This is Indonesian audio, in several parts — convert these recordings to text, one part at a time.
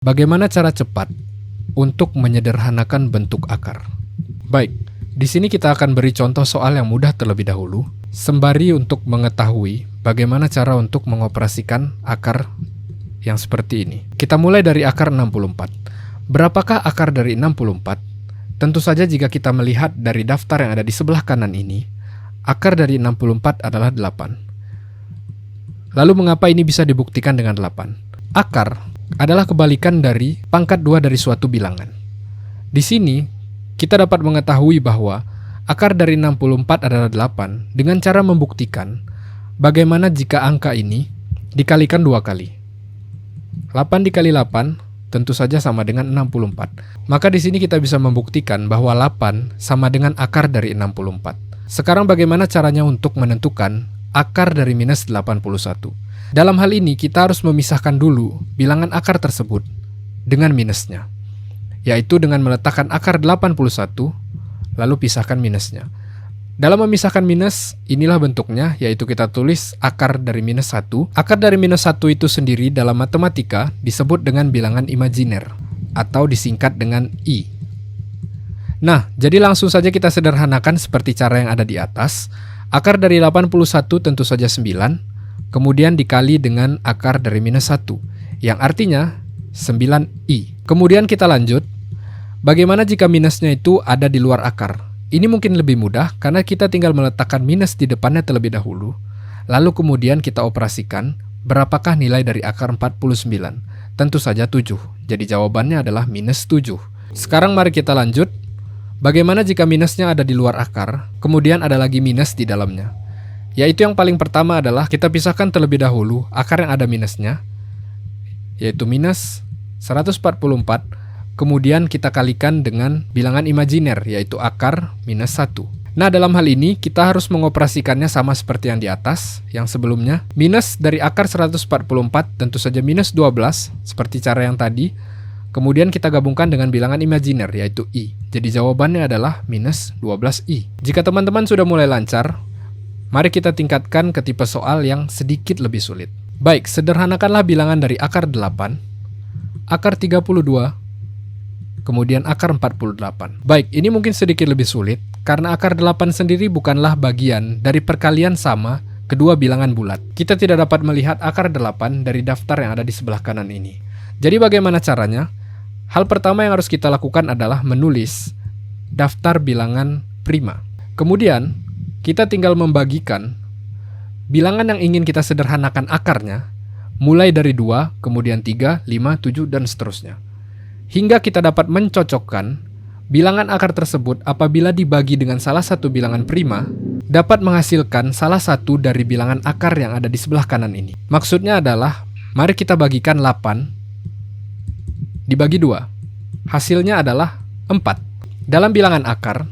Bagaimana cara cepat untuk menyederhanakan bentuk akar? Baik, di sini kita akan beri contoh soal yang mudah terlebih dahulu, sembari untuk mengetahui bagaimana cara untuk mengoperasikan akar yang seperti ini. Kita mulai dari akar 64. Berapakah akar dari 64? Tentu saja jika kita melihat dari daftar yang ada di sebelah kanan ini, akar dari 64 adalah 8. Lalu mengapa ini bisa dibuktikan dengan 8? Akar adalah kebalikan dari pangkat 2 dari suatu bilangan. Di sini, kita dapat mengetahui bahwa akar dari 64 adalah 8 dengan cara membuktikan bagaimana jika angka ini dikalikan 2 kali. 8 dikali 8 tentu saja sama dengan 64. Maka di sini kita bisa membuktikan bahwa 8 sama dengan akar dari 64. Sekarang bagaimana caranya untuk menentukan akar dari minus 81? Dalam hal ini kita harus memisahkan dulu bilangan akar tersebut dengan minusnya, yaitu dengan meletakkan akar 81 lalu pisahkan minusnya. Dalam memisahkan minus, inilah bentuknya, yaitu kita tulis akar dari minus 1. Akar dari minus 1 itu sendiri dalam matematika disebut dengan bilangan imajiner atau disingkat dengan I. Nah, jadi langsung saja kita sederhanakan seperti cara yang ada di atas. Akar dari 81 tentu saja 9. Kemudian dikali dengan akar dari minus 1, yang artinya 9i. Kemudian kita lanjut, bagaimana jika minusnya itu ada di luar akar? Ini mungkin lebih mudah, karena kita tinggal meletakkan minus di depannya terlebih dahulu, lalu kemudian kita operasikan, berapakah nilai dari akar 49? Tentu saja 7, jadi jawabannya adalah minus 7. Sekarang mari kita lanjut, bagaimana jika minusnya ada di luar akar, kemudian ada lagi minus di dalamnya? Yaitu yang paling pertama adalah kita pisahkan terlebih dahulu akar yang ada minusnya, yaitu minus 144, kemudian kita kalikan dengan bilangan imajiner, yaitu akar minus 1. Nah, dalam hal ini kita harus mengoperasikannya sama seperti yang di atas, yang sebelumnya. Minus dari akar 144 tentu saja minus 12, seperti cara yang tadi. Kemudian kita gabungkan dengan bilangan imajiner, yaitu I. Jadi jawabannya adalah minus 12i. Jika teman-teman sudah mulai lancar, mari kita tingkatkan ke tipe soal yang sedikit lebih sulit. Baik, sederhanakanlah bilangan dari akar 8, akar 32, kemudian akar 48. Baik, ini mungkin sedikit lebih sulit, karena akar 8 sendiri bukanlah bagian dari perkalian sama kedua bilangan bulat. Kita tidak dapat melihat akar 8 dari daftar yang ada di sebelah kanan ini. Jadi bagaimana caranya? Hal pertama yang harus kita lakukan adalah menulis daftar bilangan prima. Kemudian, kita tinggal membagikan bilangan yang ingin kita sederhanakan akarnya, mulai dari 2, kemudian 3, 5, 7, dan seterusnya. Hingga kita dapat mencocokkan bilangan akar tersebut apabila dibagi dengan salah satu bilangan prima, dapat menghasilkan salah satu dari bilangan akar yang ada di sebelah kanan ini. Maksudnya adalah, mari kita bagikan 8 dibagi 2. Hasilnya adalah 4. Dalam bilangan akar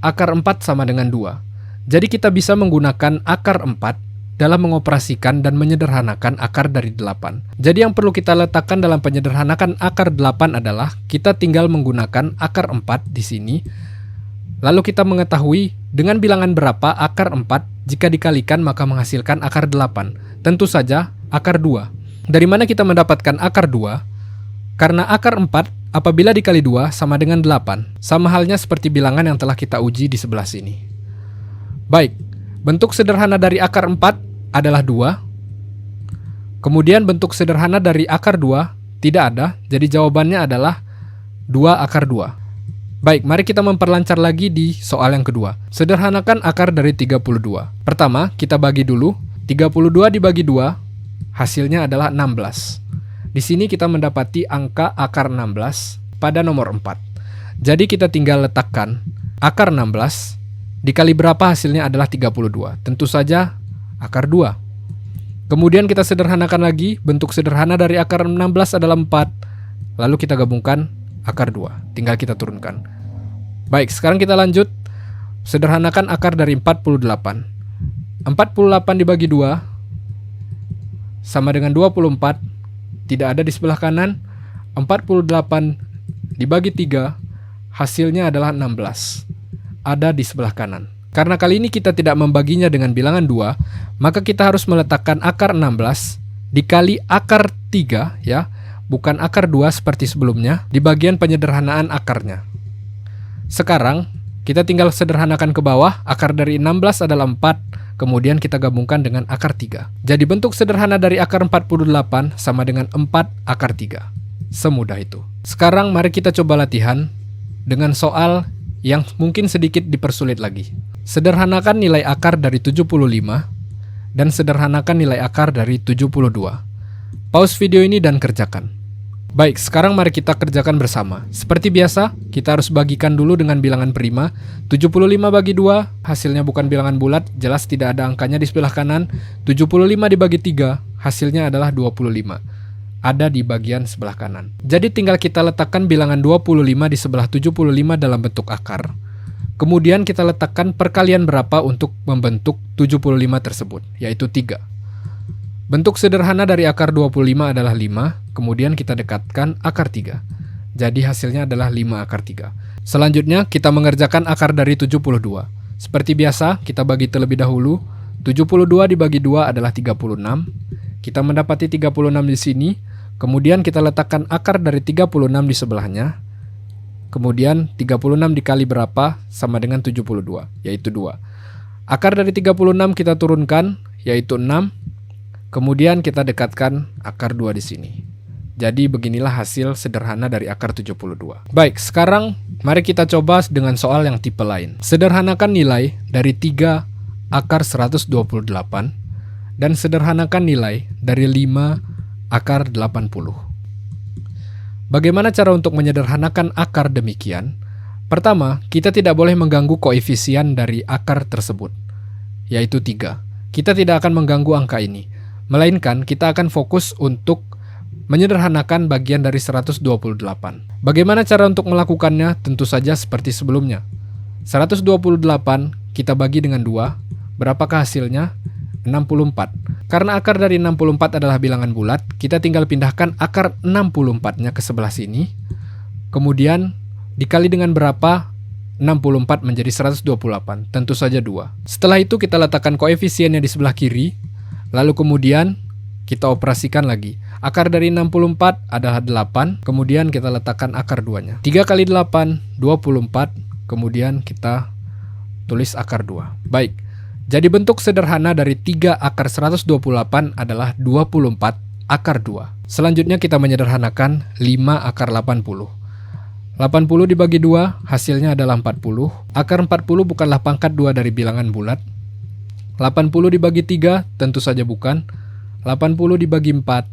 4 sama dengan 2. Jadi kita bisa menggunakan akar 4 dalam mengoperasikan dan menyederhanakan akar dari 8. Jadi yang perlu kita letakkan dalam penyederhanakan akar 8 adalah kita tinggal menggunakan akar 4 di sini. Lalu kita mengetahui dengan bilangan berapa akar 4 jika dikalikan maka menghasilkan akar 8. Tentu saja akar 2. Dari mana kita mendapatkan akar 2? Karena akar 4 apabila dikali 2 sama dengan 8. Sama halnya seperti bilangan yang telah kita uji di sebelah sini. Baik, bentuk sederhana dari akar 4 adalah 2. Kemudian bentuk sederhana dari akar 2 tidak ada, jadi jawabannya adalah 2 akar 2. Baik, mari kita memperlancar lagi di soal yang kedua. Sederhanakan akar dari 32. Pertama, kita bagi dulu. 32 dibagi 2, hasilnya adalah 16. Di sini kita mendapati angka akar 16 pada nomor 4. Jadi kita tinggal letakkan akar 16 dikali berapa hasilnya adalah 32. Tentu saja akar 2. Kemudian kita sederhanakan lagi, bentuk sederhana dari akar 16 adalah 4. Lalu kita gabungkan akar 2. Tinggal kita turunkan. Baik, sekarang kita lanjut. Sederhanakan akar dari 48. 48 dibagi 2 sama dengan 24. Tidak ada di sebelah kanan. 48 dibagi 3, hasilnya adalah 16. Ada di sebelah kanan. Karena kali ini kita tidak membaginya dengan bilangan 2, maka kita harus meletakkan akar 16 dikali akar 3 ya. bukan akar 2 seperti sebelumnya di bagian penyederhanaan akarnya. Sekarang, kita tinggal sederhanakan ke bawah, akar dari 16 adalah 4, kemudian kita gabungkan dengan akar 3. Jadi bentuk sederhana dari akar 48 sama dengan 4 akar 3. Semudah itu. Sekarang mari kita coba latihan dengan soal yang mungkin sedikit dipersulit lagi. Sederhanakan nilai akar dari 75 dan sederhanakan nilai akar dari 72. Pause video ini dan kerjakan. Baik, sekarang mari kita kerjakan bersama. Seperti biasa, kita harus bagikan dulu dengan bilangan prima. 75 bagi 2, hasilnya bukan bilangan bulat, jelas tidak ada angkanya di sebelah kanan. 75 dibagi 3, hasilnya adalah 25. Ada di bagian sebelah kanan. Jadi tinggal kita letakkan bilangan 25 di sebelah 75 dalam bentuk akar. Kemudian kita letakkan perkalian berapa untuk membentuk 75 tersebut, yaitu 3. Bentuk sederhana dari akar 25 adalah 5, kemudian kita dekatkan akar 3. Jadi hasilnya adalah 5 akar 3. Selanjutnya kita mengerjakan akar dari 72. Seperti biasa, kita bagi terlebih dahulu. 72 dibagi 2 adalah 36. Kita mendapati 36 di sini. Kemudian kita letakkan akar dari 36 di sebelahnya. Kemudian 36 dikali berapa sama dengan 72, yaitu 2. Akar dari 36 kita turunkan, yaitu 6. Kemudian kita dekatkan akar 2 di sini. Jadi beginilah hasil sederhana dari akar 72. Baik, sekarang mari kita coba dengan soal yang tipe lain. Sederhanakan nilai dari 3 akar 128 dan sederhanakan nilai dari 5 akar 80. Bagaimana cara untuk menyederhanakan akar demikian? Pertama, kita tidak boleh mengganggu koefisien dari akar tersebut, yaitu 3. Kita tidak akan mengganggu angka ini. Melainkan kita akan fokus untuk menyederhanakan bagian dari 128. Bagaimana cara untuk melakukannya? Tentu saja seperti sebelumnya. 128 kita bagi dengan 2. Berapakah hasilnya? 64. Karena akar dari 64 adalah bilangan bulat, kita tinggal pindahkan akar 64-nya ke sebelah sini. Kemudian dikali dengan berapa? 64 menjadi 128. Tentu saja 2. Setelah itu kita letakkan koefisiennya di sebelah kiri. Lalu kemudian kita operasikan lagi. Akar dari 64 adalah 8, kemudian kita letakkan akar 2-nya. 3 kali 8, 24, kemudian kita tulis akar 2. Baik, jadi bentuk sederhana dari 3 akar 128 adalah 24 akar 2. Selanjutnya kita menyederhanakan 5 akar 80. 80 dibagi 2, hasilnya adalah 40. Akar 40 bukanlah pangkat 2 dari bilangan bulat. 80 dibagi 3, tentu saja bukan. 80 dibagi 4,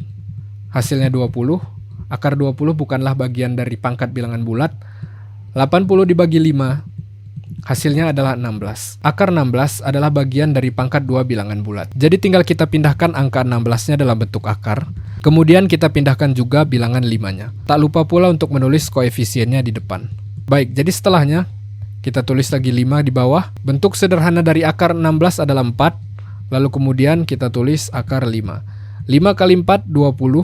hasilnya 20. Akar 20 bukanlah bagian dari pangkat bilangan bulat. 80 dibagi 5, hasilnya adalah 16. Akar 16 adalah bagian dari pangkat 2 bilangan bulat. Jadi tinggal kita pindahkan angka 16-nya dalam bentuk akar. Kemudian kita pindahkan juga bilangan 5-nya. Tak lupa pula untuk menulis koefisiennya di depan. Baik, jadi setelahnya kita tulis lagi 5 di bawah. Bentuk sederhana dari akar 16 adalah 4. Lalu kemudian kita tulis akar 5. 5 kali 4, 20.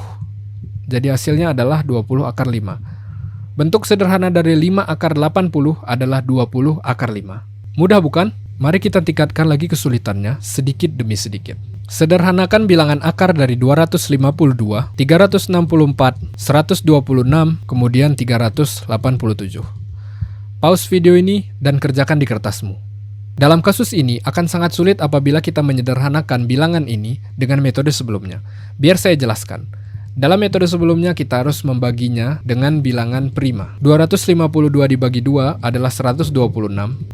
Jadi hasilnya adalah 20 akar 5. Bentuk sederhana dari 5 akar 80 adalah 20 akar 5. Mudah bukan? Mari kita tingkatkan lagi kesulitannya sedikit demi sedikit. Sederhanakan bilangan akar dari 252, 364, 126, kemudian 387. Pause video ini dan kerjakan di kertasmu. Dalam kasus ini akan sangat sulit apabila kita menyederhanakan bilangan ini dengan metode sebelumnya. Biar saya jelaskan. Dalam metode sebelumnya kita harus membaginya dengan bilangan prima. 252 dibagi 2 adalah 126. 252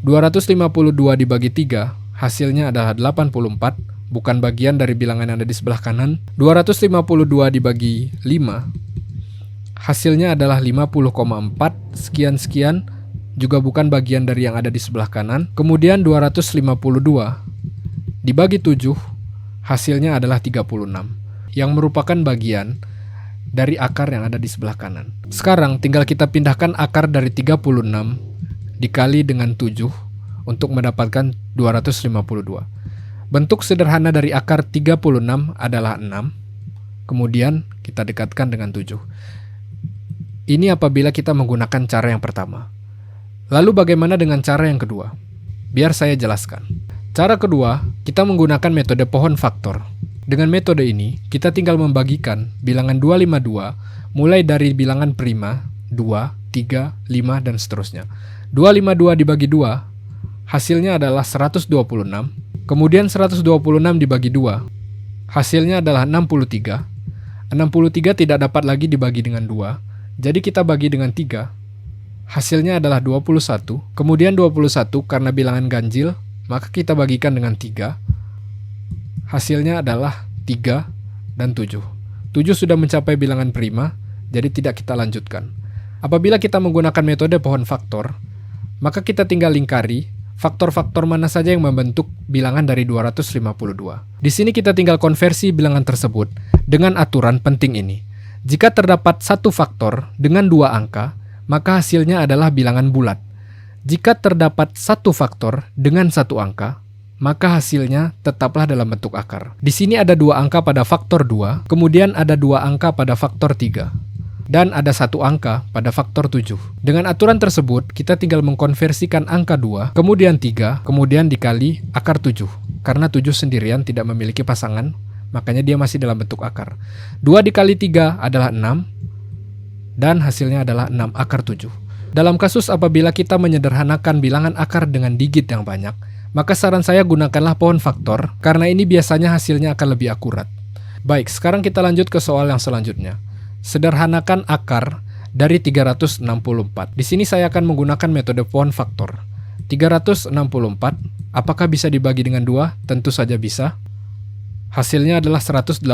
dibagi 3 hasilnya adalah 84, bukan bagian dari bilangan yang ada di sebelah kanan. 252 dibagi 5 hasilnya adalah 50,4 sekian-sekian, juga bukan bagian dari yang ada di sebelah kanan. Kemudian 252 dibagi 7 hasilnya adalah 36, yang merupakan bagian dari akar yang ada di sebelah kanan. Sekarang tinggal kita pindahkan akar dari 36 dikali dengan 7 untuk mendapatkan 252. Bentuk sederhana dari akar 36 adalah 6. Kemudian kita dekatkan dengan 7. Ini apabila kita menggunakan cara yang pertama. Lalu bagaimana dengan cara yang kedua? Biar saya jelaskan. Cara kedua, kita menggunakan metode pohon faktor. Dengan metode ini, kita tinggal membagikan bilangan 252 mulai dari bilangan prima, 2, 3, 5, dan seterusnya. 252 dibagi 2, hasilnya adalah 126. Kemudian 126 dibagi 2, hasilnya adalah 63. 63 tidak dapat lagi dibagi dengan 2, jadi kita bagi dengan 3. Hasilnya adalah 21. Kemudian 21 karena bilangan ganjil, maka kita bagikan dengan 3. Hasilnya adalah 3 dan 7. 7 sudah mencapai bilangan prima, jadi tidak kita lanjutkan. Apabila kita menggunakan metode pohon faktor, maka kita tinggal lingkari faktor-faktor mana saja yang membentuk bilangan dari 252. Di sini kita tinggal konversi bilangan tersebut dengan aturan penting ini. Jika terdapat satu faktor dengan 2 angka, maka hasilnya adalah bilangan bulat. Jika terdapat satu faktor dengan 1 angka, maka hasilnya tetaplah dalam bentuk akar. Di sini ada 2 angka pada faktor 2, kemudian ada 2 angka pada faktor 3, dan ada 1 angka pada faktor 7. Dengan aturan tersebut, kita tinggal mengkonversikan angka 2, kemudian 3, kemudian dikali akar 7. Karena 7 sendirian tidak memiliki pasangan, makanya dia masih dalam bentuk akar. 2 dikali 3 adalah 6, dan hasilnya adalah 6 akar 7. Dalam kasus apabila kita menyederhanakan bilangan akar dengan digit yang banyak, maka saran saya gunakanlah pohon faktor, karena ini biasanya hasilnya akan lebih akurat. Baik, sekarang kita lanjut ke soal yang selanjutnya. Sederhanakan akar dari 364. Di sini saya akan menggunakan metode pohon faktor. 364, apakah bisa dibagi dengan 2? Tentu saja bisa. Hasilnya adalah 184.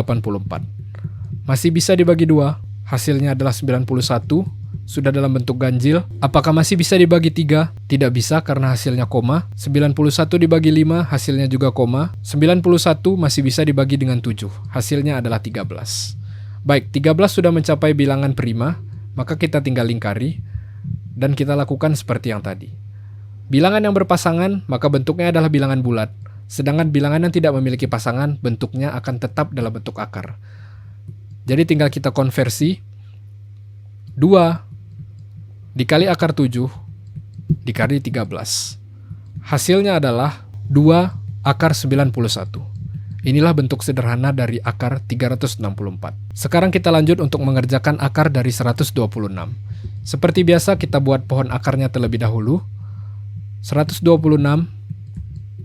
Masih bisa dibagi 2. Hasilnya adalah 91, sudah dalam bentuk ganjil. Apakah masih bisa dibagi 3? Tidak bisa karena hasilnya koma. 91 dibagi 5, hasilnya juga koma. 91 masih bisa dibagi dengan 7, hasilnya adalah 13. Baik, 13 sudah mencapai bilangan prima, maka kita tinggal lingkari, dan kita lakukan seperti yang tadi. Bilangan yang berpasangan, maka bentuknya adalah bilangan bulat. Sedangkan bilangan yang tidak memiliki pasangan, bentuknya akan tetap dalam bentuk akar. Jadi tinggal kita konversi 2 dikali akar 7 dikali 13. Hasilnya adalah 2 akar 91. Inilah bentuk sederhana dari akar 364. Sekarang kita lanjut untuk mengerjakan akar dari 126. Seperti biasa kita buat pohon akarnya terlebih dahulu. 126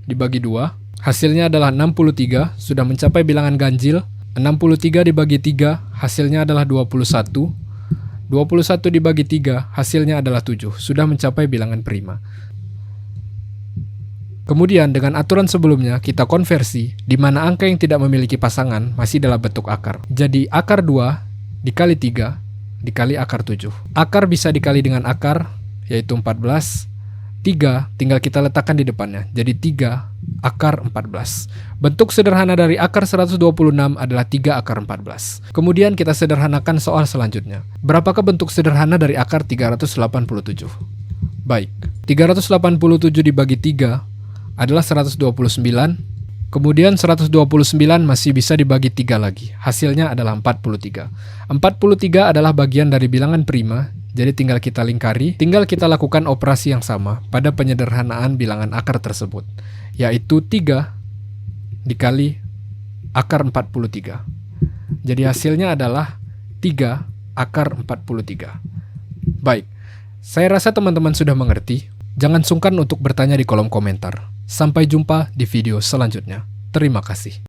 dibagi 2, hasilnya adalah 63, sudah mencapai bilangan ganjil. 63 dibagi 3, hasilnya adalah 21. 21 dibagi 3, hasilnya adalah 7, sudah mencapai bilangan prima. Kemudian dengan aturan sebelumnya kita konversi, di mana angka yang tidak memiliki pasangan masih dalam bentuk akar. Jadi akar 2 dikali 3 dikali akar 7. Akar bisa dikali dengan akar, yaitu 14. 3 tinggal kita letakkan di depannya, jadi 3 akar 14. Bentuk sederhana dari akar 126 adalah 3 akar 14. Kemudian kita sederhanakan soal selanjutnya. Berapakah bentuk sederhana dari akar 387? Baik, 387 dibagi 3 adalah 129. Kemudian 129 masih bisa dibagi 3 lagi. Hasilnya adalah 43. 43 adalah bagian dari bilangan prima. Jadi tinggal kita lingkari, tinggal kita lakukan operasi yang sama pada penyederhanaan bilangan akar tersebut, yaitu 3 dikali akar 43. Jadi hasilnya adalah 3 akar 43. Baik, saya rasa teman-teman sudah mengerti. Jangan sungkan untuk bertanya di kolom komentar. Sampai jumpa di video selanjutnya. Terima kasih.